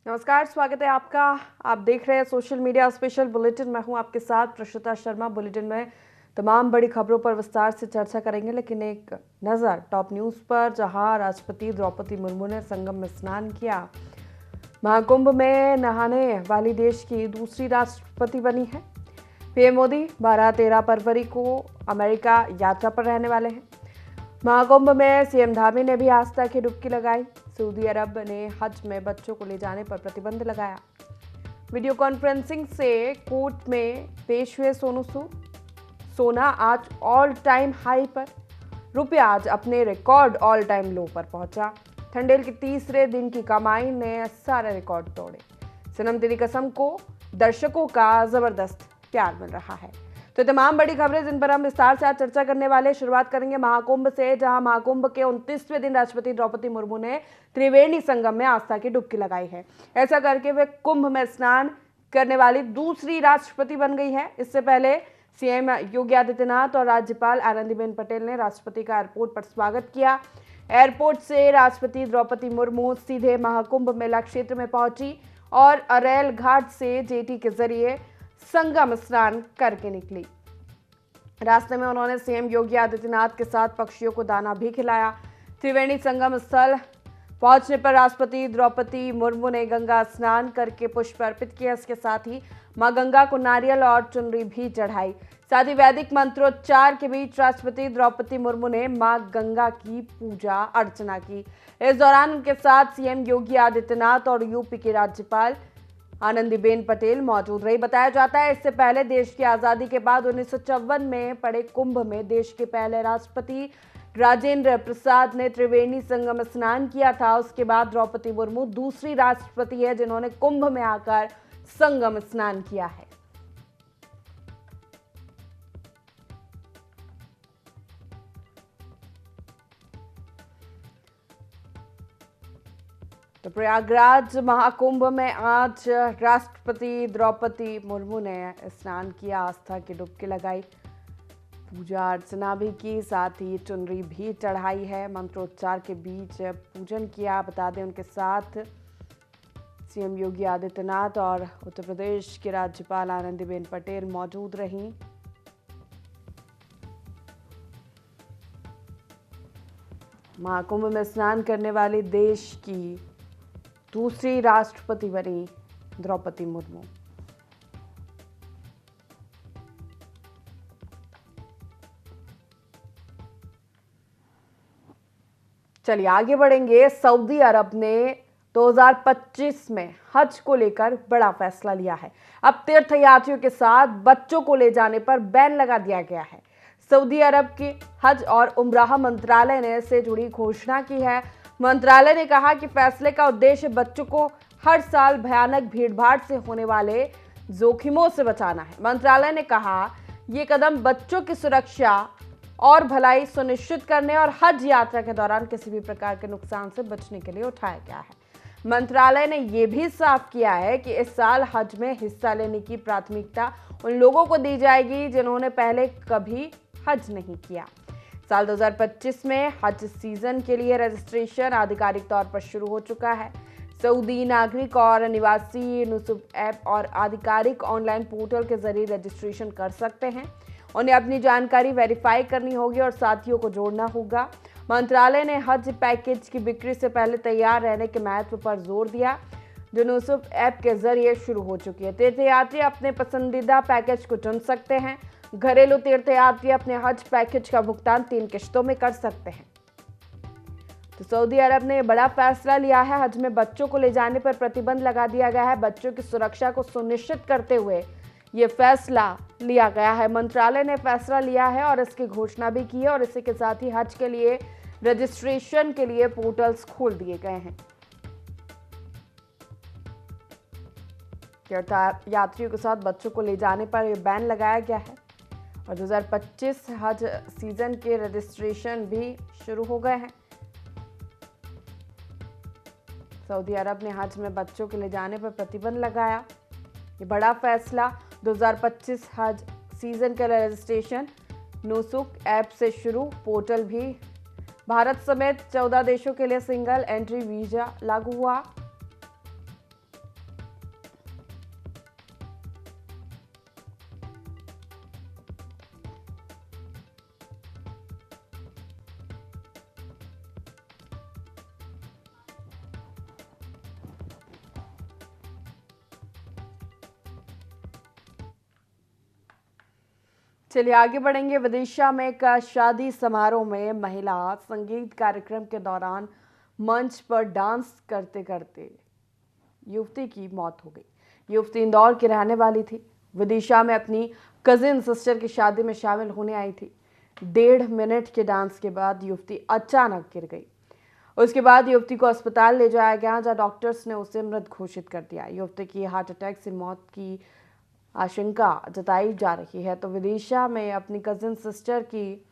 नमस्कार, स्वागत है आपका। आप देख रहे हैं सोशल मीडिया स्पेशल बुलेटिन। मैं हूं आपके साथ प्रश्रुता शर्मा। बुलेटिन में तमाम बड़ी खबरों पर विस्तार से चर्चा करेंगे, लेकिन एक नज़र टॉप न्यूज़ पर, जहां राष्ट्रपति द्रौपदी मुर्मू ने संगम में स्नान किया। महाकुंभ में नहाने वाली देश की दूसरी राष्ट्रपति बनी है। पीएम मोदी 12-13 फरवरी को अमेरिका यात्रा पर रहने वाले हैं। महाकुंभ में सीएम धामी ने भी आस्था की डुबकी लगाई। सऊदी अरब ने हज में बच्चों को ले जाने पर प्रतिबंध लगाया। वीडियो कॉन्फ्रेंसिंग से कोर्ट में पेश हुए सोनू सूद। सोना आज ऑल टाइम हाई पर, रुपया आज अपने रिकॉर्ड ऑल टाइम लो पर पहुंचा। ठंडेल के तीसरे दिन की कमाई ने सारे रिकॉर्ड तोड़े। सनम तेरी कसम को दर्शकों का जबरदस्त प्यार मिल रहा है। तो तमाम बड़ी खबरें जिन पर हम विस्तार से आज चर्चा करने वाले। शुरुआत करेंगे महाकुंभ से, जहां महाकुंभ के 29वें दिन राष्ट्रपति द्रौपदी मुर्मू ने त्रिवेणी संगम में आस्था की डुबकी लगाई है। ऐसा करके वे कुंभ में स्नान करने वाली दूसरी राष्ट्रपति बन गई है। इससे पहले सीएम योगी आदित्यनाथ और राज्यपाल आनंदीबेन पटेल ने राष्ट्रपति का एयरपोर्ट पर स्वागत किया। एयरपोर्ट से राष्ट्रपति द्रौपदी मुर्मू सीधे महाकुंभ मेला क्षेत्र में पहुंची और अरेल घाट से जेटी के जरिए संगम स्नान करके निकली। रास्ते में उन्होंने सीएम योगी आदित्यनाथ के साथ पक्षियों को दाना भी खिलाया। त्रिवेणी संगम स्थल पहुंचने पर राष्ट्रपति द्रौपदी मुर्मू ने गंगा स्नान करके पुष्प अर्पित किया। इसके साथ ही मां गंगा को नारियल और चुनरी भी चढ़ाई। साथ ही वैदिक मंत्रोच्चार के बीच राष्ट्रपति द्रौपदी मुर्मू ने मां गंगा की पूजा अर्चना की। इस दौरान उनके साथ सीएम योगी आदित्यनाथ और यूपी के राज्यपाल आनंदीबेन पटेल मौजूद रही। बताया जाता है, इससे पहले देश की आजादी के बाद 1954 में पड़े कुंभ में देश के पहले राष्ट्रपति राजेंद्र प्रसाद ने त्रिवेणी संगम स्नान किया था। उसके बाद द्रौपदी मुर्मू दूसरी राष्ट्रपति है जिन्होंने कुंभ में आकर संगम स्नान किया है। तो प्रयागराज महाकुंभ में आज राष्ट्रपति द्रौपदी मुर्मू ने स्नान किया, आस्था की डुबकी लगाई, पूजा अर्चना भी की, साथ ही चुनरी भी चढ़ाई है। मंत्रोच्चार के बीच पूजन किया। बता दें, उनके साथ सीएम योगी आदित्यनाथ और उत्तर प्रदेश की राज्यपाल आनंदीबेन पटेल मौजूद रहीं। महाकुंभ में स्नान करने वाली देश की दूसरी राष्ट्रपति बनी द्रौपदी मुर्मू। चलिए आगे बढ़ेंगे। सऊदी अरब ने 2025 में हज को लेकर बड़ा फैसला लिया है। अब तीर्थयात्रियों के साथ बच्चों को ले जाने पर बैन लगा दिया गया है। सऊदी अरब के हज और उम्राह मंत्रालय ने इससे जुड़ी घोषणा की है। मंत्रालय ने कहा कि फैसले का उद्देश्य बच्चों को हर साल भयानक भीड़भाड़ से होने वाले जोखिमों से बचाना है। मंत्रालय ने कहा, ये कदम बच्चों की सुरक्षा और भलाई सुनिश्चित करने और हज यात्रा के दौरान किसी भी प्रकार के नुकसान से बचने के लिए उठाया गया है। मंत्रालय ने यह भी साफ किया है कि इस साल हज में हिस्सा लेने की प्राथमिकता उन लोगों को दी जाएगी जिन्होंने पहले कभी हज नहीं किया। साल 2025 में हज सीजन के लिए रजिस्ट्रेशन आधिकारिक तौर पर शुरू हो चुका है। सऊदी नागरिक और निवासी नुसुब ऐप और आधिकारिक ऑनलाइन पोर्टल के जरिए रजिस्ट्रेशन कर सकते हैं। उन्हें अपनी जानकारी वेरीफाई करनी होगी और साथियों को जोड़ना होगा। मंत्रालय ने हज पैकेज की बिक्री से पहले तैयार रहने के महत्व पर जोर दिया, जो नुसुब ऐप के जरिए शुरू हो चुकी है। तीर्थयात्री अपने पसंदीदा पैकेज को चुन सकते हैं। घरेलू तीर्थयात्री अपने हज पैकेज का भुगतान 3 किश्तों में कर सकते हैं। तो सऊदी अरब ने बड़ा फैसला लिया है। हज में बच्चों को ले जाने पर प्रतिबंध लगा दिया गया है। बच्चों की सुरक्षा को सुनिश्चित करते हुए ये फैसला लिया गया है। मंत्रालय ने फैसला लिया है और इसकी घोषणा भी की है और इसी के साथ ही हज के लिए रजिस्ट्रेशन के लिए पोर्टल्स खोल दिए गए हैं। यात्रियों के साथ बच्चों को ले जाने पर यह बैन लगाया गया है और 2025 हज सीजन के रजिस्ट्रेशन भी शुरू हो गए हैं। सऊदी अरब ने हज में बच्चों के ले जाने पर प्रतिबंध लगाया। ये बड़ा फैसला 2025 हज सीजन का रजिस्ट्रेशन नुसुक ऐप से शुरू। पोर्टल भी भारत समेत 14 देशों के लिए सिंगल एंट्री वीजा लागू हुआ। चलिए आगे बढ़ेंगे। विदिशा में एक शादी समारोह में महिला संगीत कार्यक्रम के दौरान मंच पर डांस करते करते युवती की मौत हो गई। युवती इंदौर की रहने वाली थी। विदिशा में अपनी कजिन सिस्टर की शादी में शामिल होने आई थी। 1.5 मिनट के डांस के बाद युवती अचानक गिर गई। उसके बाद युवती को अस्पताल ले जाया गया, जहां डॉक्टर्स ने उसे मृत घोषित कर दिया। युवती की हार्ट अटैक से मौत की आशंका जताई जा रही है। तो विदिशा में अपनी कजिन सिस्टर की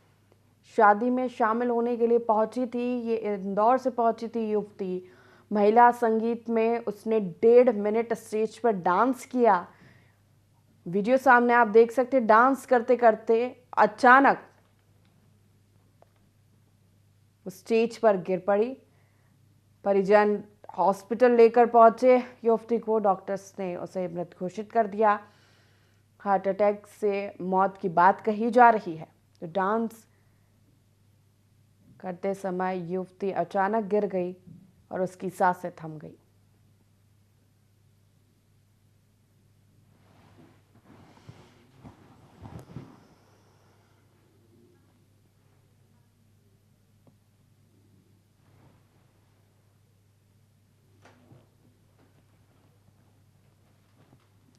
शादी में शामिल होने के लिए पहुंची थी। ये इंदौर से पहुंची थी युवती। महिला संगीत में उसने 1.5 मिनट स्टेज पर डांस किया। वीडियो सामने आप देख सकते हैं। डांस करते करते अचानक स्टेज पर गिर पड़ी। परिजन हॉस्पिटल लेकर पहुंचे युवती को। डॉक्टर्स ने उसे मृत घोषित कर दिया। हार्ट अटैक से मौत की बात कही जा रही है। तो डांस करते समय युवती अचानक गिर गई और उसकी सांसें थम गई।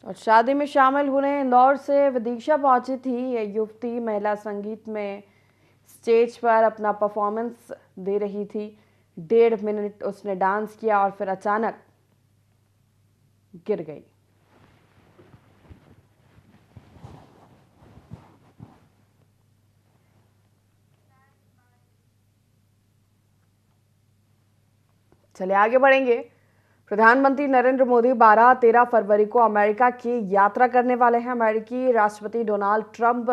और शादी में शामिल होने इंदौर से विदिशा पहुंची थी ये युवती। महिला संगीत में स्टेज पर अपना परफॉर्मेंस दे रही थी। 1.5 मिनट उसने डांस किया और फिर अचानक गिर गई। चलिए आगे बढ़ेंगे। प्रधानमंत्री नरेंद्र मोदी 12-13 फरवरी को अमेरिका की यात्रा करने वाले हैं। अमेरिकी राष्ट्रपति डोनाल्ड ट्रंप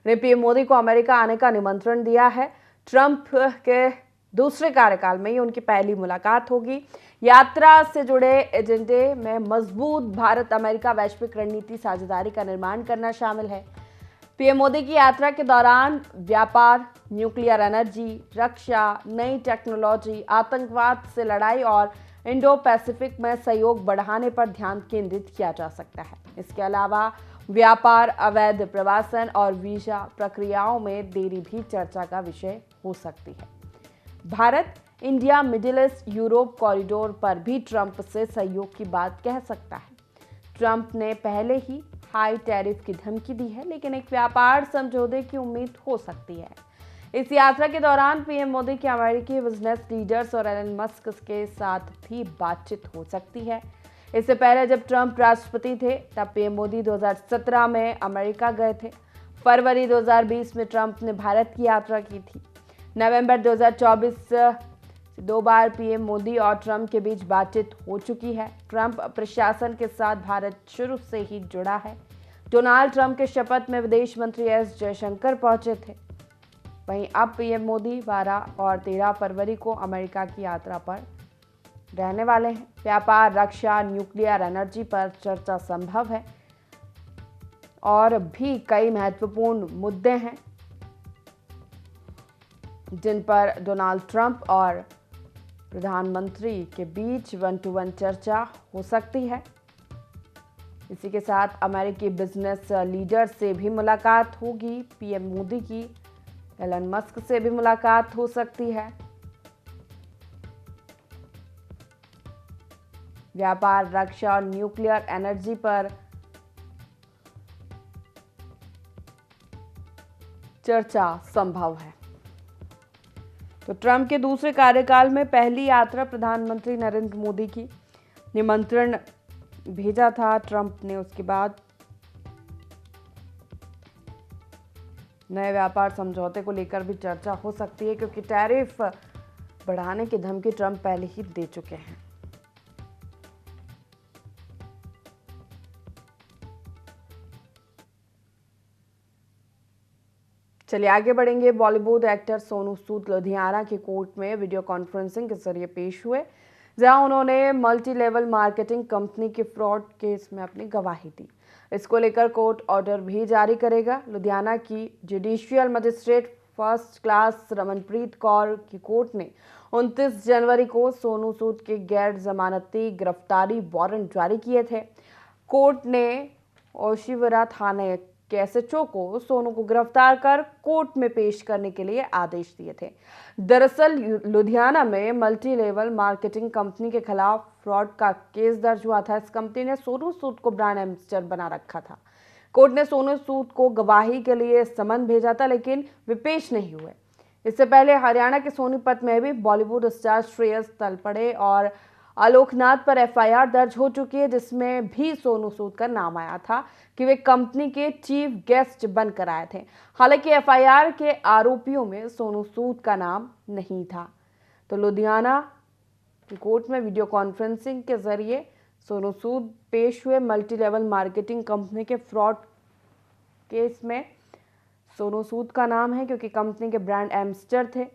ने पीएम मोदी को अमेरिका आने का निमंत्रण दिया है। ट्रंप के दूसरे कार्यकाल में ये उनकी पहली मुलाकात होगी। यात्रा से जुड़े एजेंडे में मजबूत भारत अमेरिका वैश्विक रणनीति साझेदारी का निर्माण करना शामिल है। पीएम मोदी की यात्रा के दौरान व्यापार, न्यूक्लियर एनर्जी, रक्षा, नई टेक्नोलॉजी, आतंकवाद से लड़ाई और इंडो पैसिफिक में सहयोग बढ़ाने पर ध्यान केंद्रित किया जा सकता है। इसके अलावा व्यापार, अवैध प्रवासन और वीजा प्रक्रियाओं में देरी भी चर्चा का विषय हो सकती है। Bharat India middle east Europe corridor पर भी ट्रंप से सहयोग की बात कह सकता है। ट्रंप ने पहले ही हाई टैरिफ की धमकी दी है, लेकिन एक व्यापार समझौते की उम्मीद हो सकती है। इस यात्रा के दौरान पीएम मोदी के अमेरिकी बिजनेस लीडर्स और एलन मस्क के साथ भी बातचीत हो सकती है। इससे पहले जब ट्रंप राष्ट्रपति थे तब पीएम मोदी 2017 में अमेरिका गए थे। फरवरी 2020 में ट्रंप ने भारत की यात्रा की थी। नवंबर 2024 दो बार पीएम मोदी और ट्रंप के बीच बातचीत हो चुकी है। ट्रंप प्रशासन के साथ भारत शुरू से ही जुड़ा है। डोनाल्ड ट्रंप के शपथ में विदेश मंत्री एस जयशंकर पहुंचे थे। वहीं अब पीएम मोदी 12 और 13 फरवरी को अमेरिका की यात्रा पर रहने वाले हैं। व्यापार, रक्षा, न्यूक्लियर एनर्जी पर चर्चा संभव है और भी कई महत्वपूर्ण मुद्दे हैं जिन पर डोनाल्ड ट्रंप और प्रधानमंत्री के बीच 1-to-1 चर्चा हो सकती है। इसी के साथ अमेरिकी बिजनेस लीडर से भी मुलाकात होगी पीएम मोदी की। एलन मस्क से भी मुलाकात हो सकती है। व्यापार, रक्षा और न्यूक्लियर एनर्जी पर चर्चा संभव है। तो ट्रंप के दूसरे कार्यकाल में पहली यात्रा प्रधानमंत्री नरेंद्र मोदी की। निमंत्रण भेजा था ट्रंप ने। उसके बाद नए व्यापार समझौते को लेकर भी चर्चा हो सकती है, क्योंकि टैरिफ बढ़ाने की धमकी ट्रंप पहले ही दे चुके हैं। चलिए आगे बढ़ेंगे। बॉलीवुड एक्टर सोनू सूद लुधियाना की कोर्ट में वीडियो कॉन्फ्रेंसिंग के जरिए पेश हुए, जहां उन्होंने मल्टी लेवल मार्केटिंग कंपनी के फ्रॉड केस में अपनी गवाही दी। इसको लेकर कोर्ट ऑर्डर भी जारी करेगा। लुधियाना की judicial magistrate first class Ramanpreet Kaur की कोर्ट ने 29 जनवरी को सोनू सूद के गैर जमानती गिरफ्तारी वारंट जारी किए थे। कोर्ट ने ओशिवरा थाने के एसएचओ को सोनू को गिरफ्तार कर कोर्ट में पेश करने के लिए आदेश दिए थे। दरअसल लुधियाना में मल्टी लेवल मार्केटिंग कंपनी के खिलाफ फ्रॉड का केस दर्ज हुआ था। इस कंपनी ने सोनू सूद को ब्रांड एम्बेसडर बना रखा था। कोर्ट ने सोनू सूद को गवाही के लिए समन भेजा था, लेकिन वे पेश नहीं हुए। इससे पहले हरियाणा के सोनीपत में भी बॉलीवुड स्टार श्रेयस तलपड़े और आलोकनाथ पर एफआईआर दर्ज हो चुकी है, जिसमें भी सोनू सूद का नाम आया था कि वे कंपनी के चीफ गेस्ट बनकर आए थे। हालांकि एफआईआर के आरोपियों में सोनू सूद का नाम नहीं था। तो लुधियाना की कोर्ट में वीडियो कॉन्फ्रेंसिंग के जरिए सोनू सूद पेश हुए। मल्टी लेवल मार्केटिंग कंपनी के फ्रॉड केस में सोनू सूद का नाम है क्योंकि कंपनी के ब्रांड एम्बेसडर थे,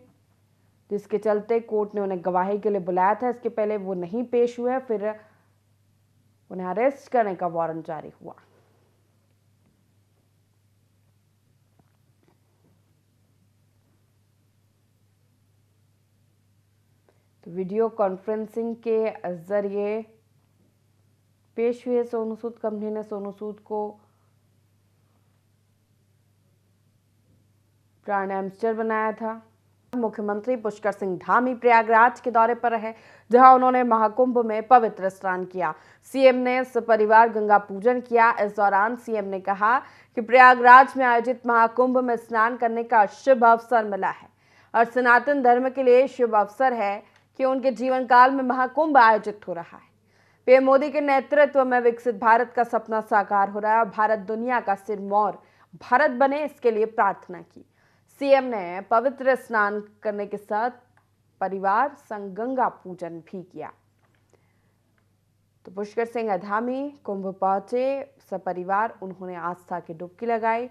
जिसके चलते कोर्ट ने उन्हें गवाही के लिए बुलाया था। इसके पहले वो नहीं पेश हुए, फिर उन्हें अरेस्ट करने का वारंट जारी हुआ। तो वीडियो कॉन्फ्रेंसिंग के जरिए पेश हुए सोनू सूद। कंपनी ने सोनू सूद को ब्रांड एम्बेसडर बनाया था। मुख्यमंत्री पुष्कर सिंह धामी प्रयागराज के दौरे पर रहे, जहां उन्होंने महाकुंभ में पवित्र स्नान किया। सीएम ने सपरिवार गंगा पूजन किया। इस दौरान सीएम ने कहा कि प्रयागराज में आयोजित महाकुंभ में स्नान करने का शुभ अवसर मिला है और सनातन धर्म के लिए शुभ अवसर है कि उनके जीवन काल में महाकुंभ आयोजित हो रहा है। पीएम मोदी के नेतृत्व में विकसित भारत का सपना साकार हो रहा है और भारत दुनिया का सिरमौर भारत बने, इसके लिए प्रार्थना की। सीएम ने पवित्र स्नान करने के साथ परिवार संग गंगा पूजन भी किया। तो पुष्कर सिंह धामी कुंभ पहुंचे सपरिवार, उन्होंने आस्था की डुबकी लगाई,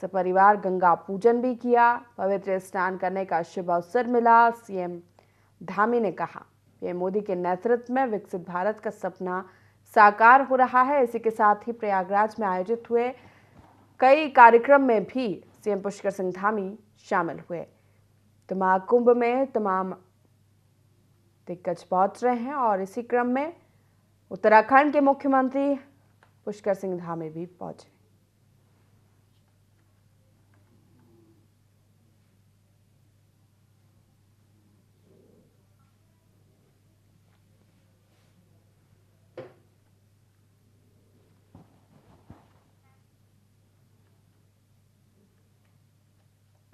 सपरिवार गंगा पूजन भी किया। पवित्र स्नान करने का शुभ अवसर मिला। सीएम धामी ने कहा, पीएम मोदी के नेतृत्व में विकसित भारत का सपना साकार हो रहा है। इसी के साथ ही प्रयागराज में आयोजित हुए कई कार्यक्रम में भी सीएम पुष्कर सिंह धामी शामिल हुए। तो महाकुंभ में तमाम दिग्गज पहुंच रहे हैं और इसी क्रम में उत्तराखंड के मुख्यमंत्री पुष्कर सिंह धामी भी पहुंचे।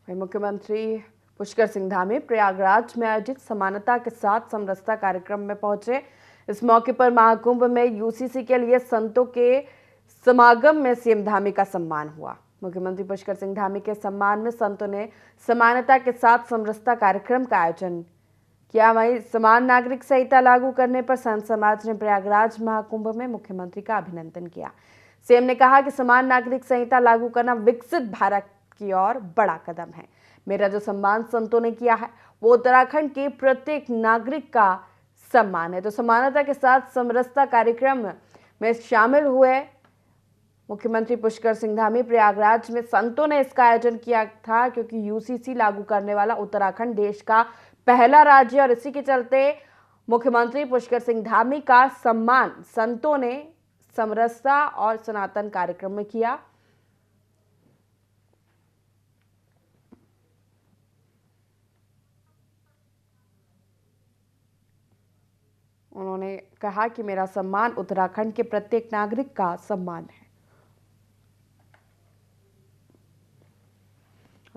मुख्यमंत्री पुष्कर सिंह धामी प्रयागराज में आयोजित समानता के साथ समरसता कार्यक्रम में पहुंचे। इस मौके पर महाकुंभ में यूसीसी के लिए संतों के समागम में सीएम धामी का सम्मान हुआ। मुख्यमंत्री पुष्कर सिंह धामी के सम्मान में संतों ने समानता के साथ समरसता कार्यक्रम का आयोजन किया। वहीं समान नागरिक संहिता लागू करने पर संत समाज ने प्रयागराज महाकुंभ में मुख्यमंत्री का अभिनंदन किया। सीएम ने कहा कि समान नागरिक संहिता लागू करना विकसित भारत की ओर बड़ा कदम है। मेरा जो सम्मान संतों ने किया है वो उत्तराखंड के प्रत्येक नागरिक का सम्मान है। तो समानता के साथ समरसता कार्यक्रम में शामिल हुए मुख्यमंत्री पुष्कर सिंह धामी। प्रयागराज में संतों ने इसका आयोजन किया था क्योंकि यूसीसी लागू करने वाला उत्तराखंड देश का पहला राज्य और इसी के चलते मुख्यमंत्री पुष्कर सिंह धामी का सम्मान संतों ने समरसता और सनातन कार्यक्रम में किया। उन्होंने कहा कि मेरा सम्मान उत्तराखंड के प्रत्येक नागरिक का सम्मान है।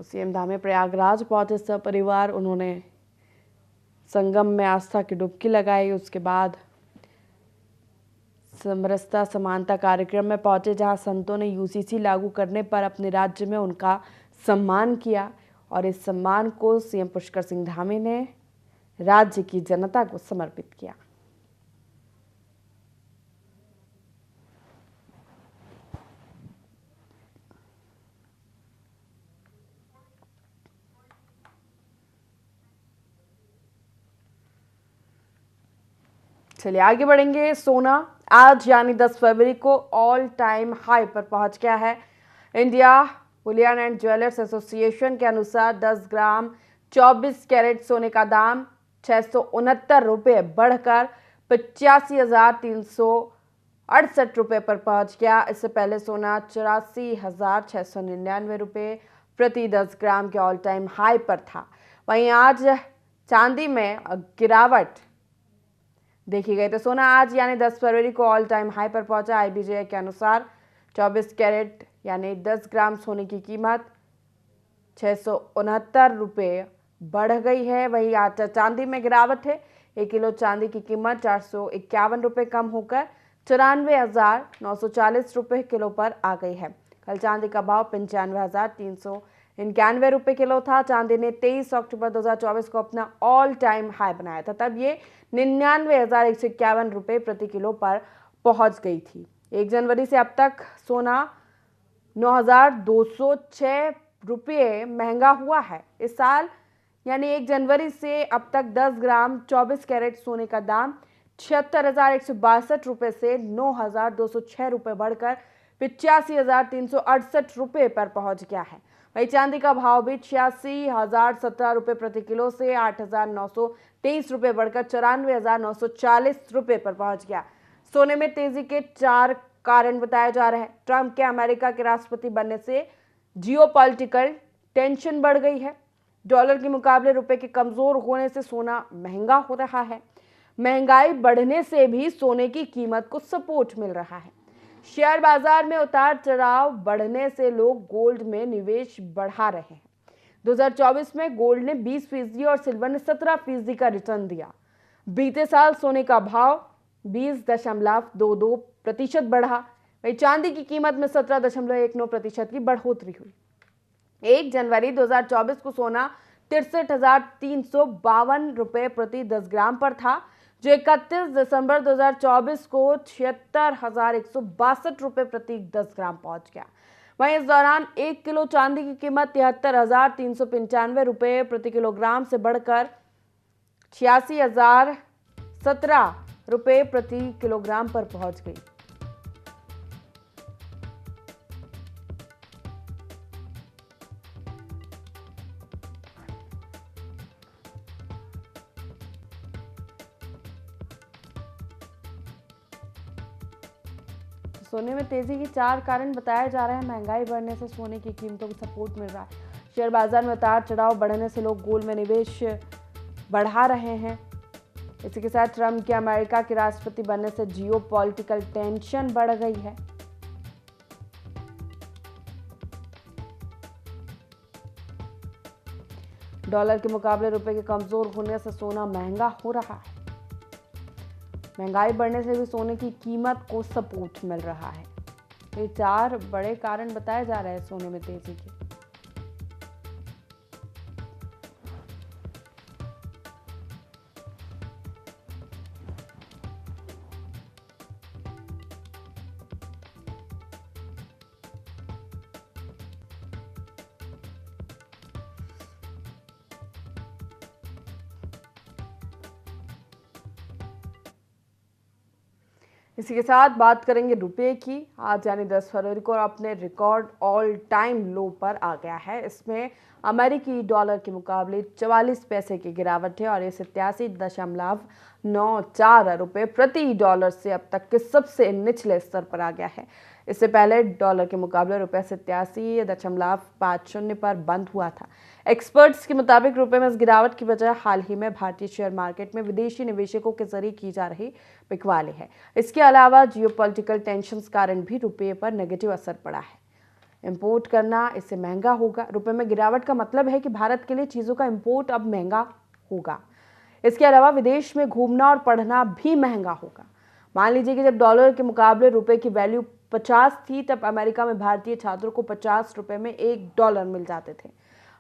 सीएम धामी प्रयागराज पहुंचे सपरिवार, उन्होंने संगम में आस्था की डुबकी लगाई। उसके बाद समरसता समानता कार्यक्रम में पहुंचे, जहां संतों ने यूसीसी लागू करने पर अपने राज्य में उनका सम्मान किया और इस सम्मान को सीएम पुष्कर सिंह धामी ने राज्य की जनता को समर्पित किया। चलिए आगे बढ़ेंगे। सोना आज यानी 10 फरवरी को ऑल टाइम हाई पर पहुंच गया है। India Boolean and jewellers association के अनुसार 10 ग्राम 24 कैरेट सोने का दाम 669 रुपये बढ़कर 85,300 ₹68 पर पहुंच गया। इससे पहले सोना 84,699 रुपये प्रति 10 ग्राम के ऑल टाइम हाई पर था। वहीं आज चांदी में गिरावट देखी गई तो सोना आज यानी 10 फरवरी को ऑल टाइम हाई पर पहुंचा। IBJ के अनुसार 24 कैरेट यानी 10 ग्राम सोने की कीमत 669 रुपये बढ़ गई है। वहीं आज चांदी में गिरावट है। 1 किलो चांदी की कीमत 451 रुपये कम होकर 94,940 रुपये किलो पर आ गई है। कल चांदी का भाव 95,391 रुपये किलो था। चांदी ने 23 अक्टूबर 2024 को अपना ऑल टाइम हाई बनाया था, तब ये 99,151 रुपये प्रति किलो पर पहुंच गई थी। 1 जनवरी से अब तक सोना 9,206 रुपये महंगा हुआ है। इस साल यानी 1 जनवरी से अब तक 10 ग्राम 24 कैरेट सोने का दाम 76,162 रुपये से 9,206 रुपये बढ़कर 85,368 रुपये पर पहुंच गया है। वहीं चांदी का भाव भी 86,017 रुपये प्रति किलो से 8,923 रुपये बढ़कर 94,940 रुपये पर पहुंच गया। सोने में तेजी के 4 कारण बताए जा रहे हैं। ट्रंप के अमेरिका के राष्ट्रपति बनने से जियोपॉलिटिकल टेंशन बढ़ गई है। डॉलर के मुकाबले रुपए के कमजोर होने से सोना महंगा हो रहा है। महंगाई बढ़ने से भी सोने की कीमत को सपोर्ट मिल रहा है। शेयर बाजार में उतार चढ़ाव बढ़ने से लोग गोल्ड में निवेश बढ़ा रहे हैं। 2024 में गोल्ड ने 20% और सिल्वर ने 17% का रिटर्न दिया। बीते साल सोने का भाव 20.22% बढ़ा। वहीं चांदी की कीमत में 17.19% की बढ़ोतरी हुई। 1 जनवरी 2024 को सोना 63,352 रुपये प्रति 10 ग्राम पर था, जो 31 दिसंबर 2024 को 76,162 रुपये प्रति 10 ग्राम पहुंच गया। वहीं इस दौरान 1 किलो चांदी की कीमत 73,395 रुपये प्रति किलोग्राम से बढ़कर 86,017 रुपये प्रति किलोग्राम पर पहुंच गई। सोने में तेजी के 4 कारण बताए जा रहे हैं। महंगाई बढ़ने से सोने की कीमतों को सपोर्ट मिल रहा है। शेयर बाजार में उतार चढ़ाव बढ़ने से लोग गोल्ड में निवेश बढ़ा रहे हैं। इसी के साथ ट्रंप के अमेरिका के राष्ट्रपति बनने से जियोपॉलिटिकल टेंशन बढ़ गई है। डॉलर के मुकाबले रुपए के कमजोर होने से सोना महंगा हो रहा है। महंगाई बढ़ने से भी सोने की कीमत को सपोर्ट मिल रहा है। ये 4 बड़े कारण बताए जा रहे हैं सोने में तेजी के। इसी के साथ बात करेंगे रुपए की। आज यानी 10 फरवरी को अपने रिकॉर्ड ऑल टाइम लो पर आ गया है। इसमें अमेरिकी डॉलर के मुकाबले 44 पैसे की गिरावट है और ये 87.94 रुपये प्रति डॉलर से अब तक के सबसे निचले स्तर पर आ गया है। इससे पहले डॉलर के मुकाबले रुपये 87.50 पर बंद हुआ था। एक्सपर्ट्स के मुताबिक रुपए में इस गिरावट की वजह हाल ही में भारतीय शेयर मार्केट में विदेशी निवेशकों के जरिए की जा रही बिकवाली है। इसके अलावा जियोपॉलिटिकल टेंशंस कारण भी रुपये पर नेगेटिव असर पड़ा है। इंपोर्ट करना इससे महंगा होगा। रुपए में गिरावट का मतलब है कि भारत के लिए चीज़ों का इंपोर्ट अब महंगा होगा। इसके अलावा विदेश में घूमना और पढ़ना भी महंगा होगा। मान लीजिए कि जब डॉलर के मुकाबले रुपए की वैल्यू 50 थी, तब अमेरिका में भारतीय छात्रों को 50 रुपये में $1 मिल जाते थे।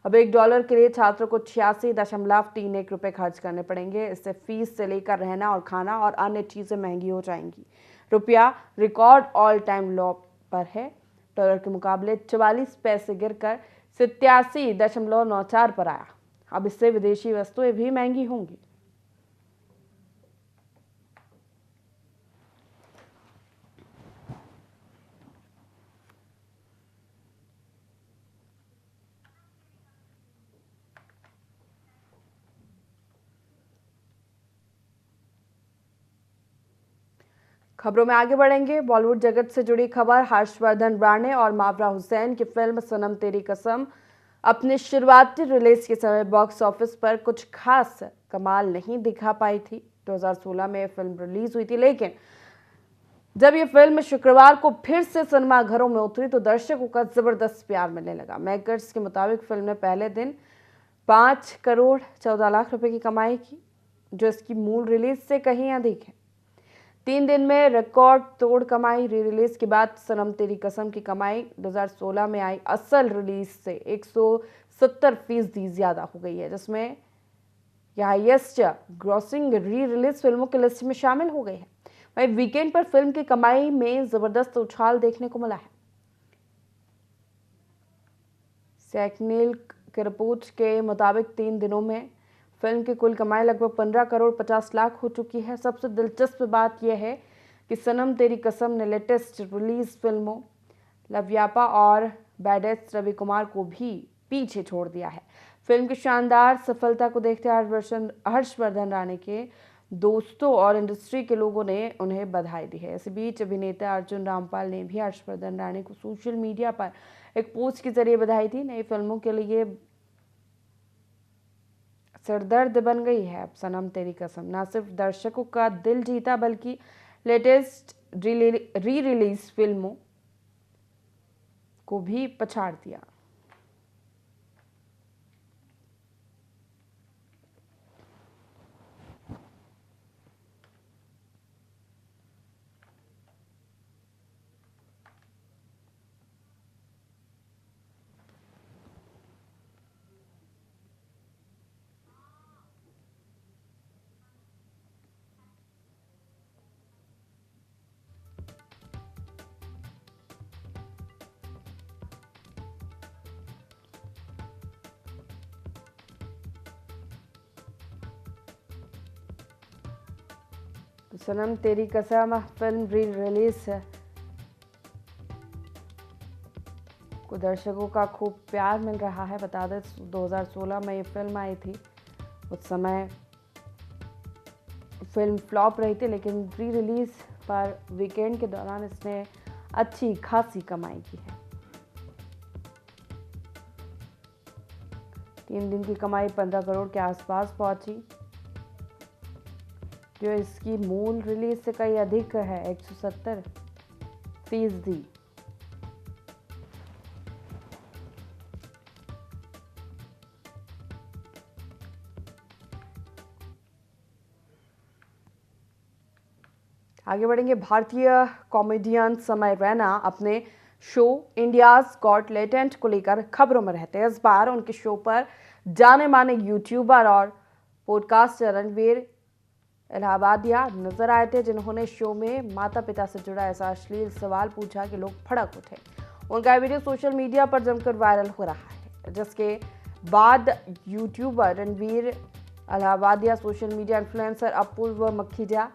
अब $1 के लिए छात्रों को 86.31 रुपये खर्च करने पड़ेंगे। इससे फीस से लेकर रहना और खाना और अन्य चीज़ें महंगी हो जाएंगी। रुपया रिकॉर्ड ऑल टाइम लो पर है। डॉलर के मुकाबले 44 पैसे गिरकर 87.94 पर आया। अब इससे विदेशी वस्तुएं भी महंगी होंगी। खबरों में आगे बढ़ेंगे। बॉलीवुड जगत से जुड़ी खबर। हर्षवर्धन राणे और मावरा हुसैन की फिल्म सनम तेरी कसम अपने शुरुआती रिलीज के समय बॉक्स ऑफिस पर कुछ खास कमाल नहीं दिखा पाई थी। 2016 में फिल्म रिलीज हुई थी, लेकिन जब ये फिल्म शुक्रवार को फिर से सिनेमाघरों में उतरी तो दर्शकों का जबरदस्त प्यार मिलने लगा। मेकर्स के मुताबिक फिल्म ने पहले दिन 5 करोड़ 14 लाख रुपए की कमाई की, जो इसकी मूल रिलीज से कहीं अधिक है। 3 दिन में रिकॉर्ड तोड़ कमाई। री रिलीज के बाद सनम तेरी कसम की कमाई 2016 में आई असल रिलीज से 170% ज्यादा हो गई है, जिसमें यह हाईएस्ट ग्रॉसिंग री रिलीज फिल्मों की लिस्ट में शामिल हो गई है। वहीं वीकेंड पर फिल्म की कमाई में जबरदस्त उछाल देखने को मिला है। सैकनील के रिपोर्ट के मुताबिक 3 दिनों में फिल्म की कुल कमाई लगभग 15 करोड़ 50 लाख हो चुकी है। सबसे दिलचस्प बात यह है कि सनम तेरी कसम ने लेटेस्ट रिलीज फिल्मों लवयापा और बैडेस्ट रवि कुमार को भी पीछे छोड़ दिया है। फिल्म की शानदार सफलता को देखते हर्षवर्धन राणे के दोस्तों और इंडस्ट्री के लोगों ने उन्हें बधाई दी है। इस बीच अभिनेता अर्जुन रामपाल ने भी हर्षवर्धन राणे को सोशल मीडिया पर एक पोस्ट के जरिए बधाई दी। नई फिल्मों के लिए सिरदर्द बन गई है अब सनम तेरी कसम। न सिर्फ दर्शकों का दिल जीता, बल्कि लेटेस्ट री रिलीज फिल्मों को भी पछाड़ दिया। तो सनम तेरी कसम फिल्म री रिलीज को दर्शकों का खूब प्यार मिल रहा है। बता दें 2016 में ये फिल्म आई थी, उस समय फिल्म फ्लॉप रही थी, लेकिन री रिलीज पर वीकेंड के दौरान इसने अच्छी खासी कमाई की है। 3 दिन की कमाई 15 करोड़ के आसपास पहुंची, जो इसकी मूल रिलीज से कहीं अधिक है 170%। आगे बढ़ेंगे। भारतीय कॉमेडियन समय रैना अपने शो इंडियाज गॉट टैलेंट को लेकर खबरों में रहते हैं। इस बार उनके शो पर जाने माने यूट्यूबर और पॉडकास्टर रणवीर इलाहाबादिया नजर आए थे, जिन्होंने शो में माता पिता से जुड़ा ऐसा अश्लील सवाल पूछा कि लोग भड़क उठे। उनका वीडियो सोशल मीडिया पर जमकर वायरल हो रहा है, जिसके बाद YouTuber Ranveer Allahbadia, social media influencer Apoorva Makhija,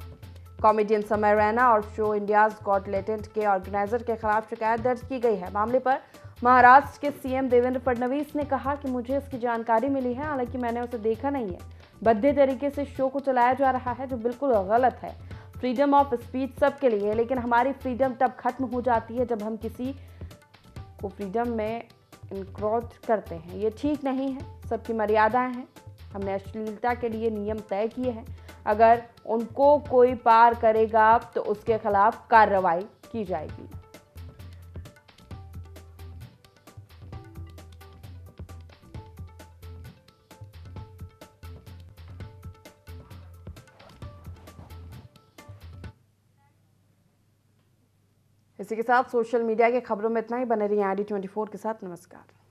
comedian Samay Raina और शो इंडियाज गॉट टैलेंट के ऑर्गेनाइजर के खिलाफ शिकायत दर्ज की गई है। मामले पर महाराष्ट्र के सीएम देवेंद्र फडणवीस ने कहा कि मुझे इसकी जानकारी मिली है, हालांकि मैंने उसे देखा नहीं है। भद्दे तरीके से शो को चलाया जा रहा है, जो बिल्कुल गलत है। फ्रीडम ऑफ स्पीच सबके लिए है, लेकिन हमारी फ्रीडम तब खत्म हो जाती है जब हम किसी को फ्रीडम में इनक्रोच करते हैं। ये ठीक नहीं है, सबकी मर्यादाएं हैं। हमने अश्लीलता के लिए नियम तय किए हैं, अगर उनको कोई पार करेगा तो उसके खिलाफ कार्रवाई की जाएगी। इसी के साथ सोशल मीडिया की खबरों में इतना ही। बने रहिए ID24 के साथ। नमस्कार।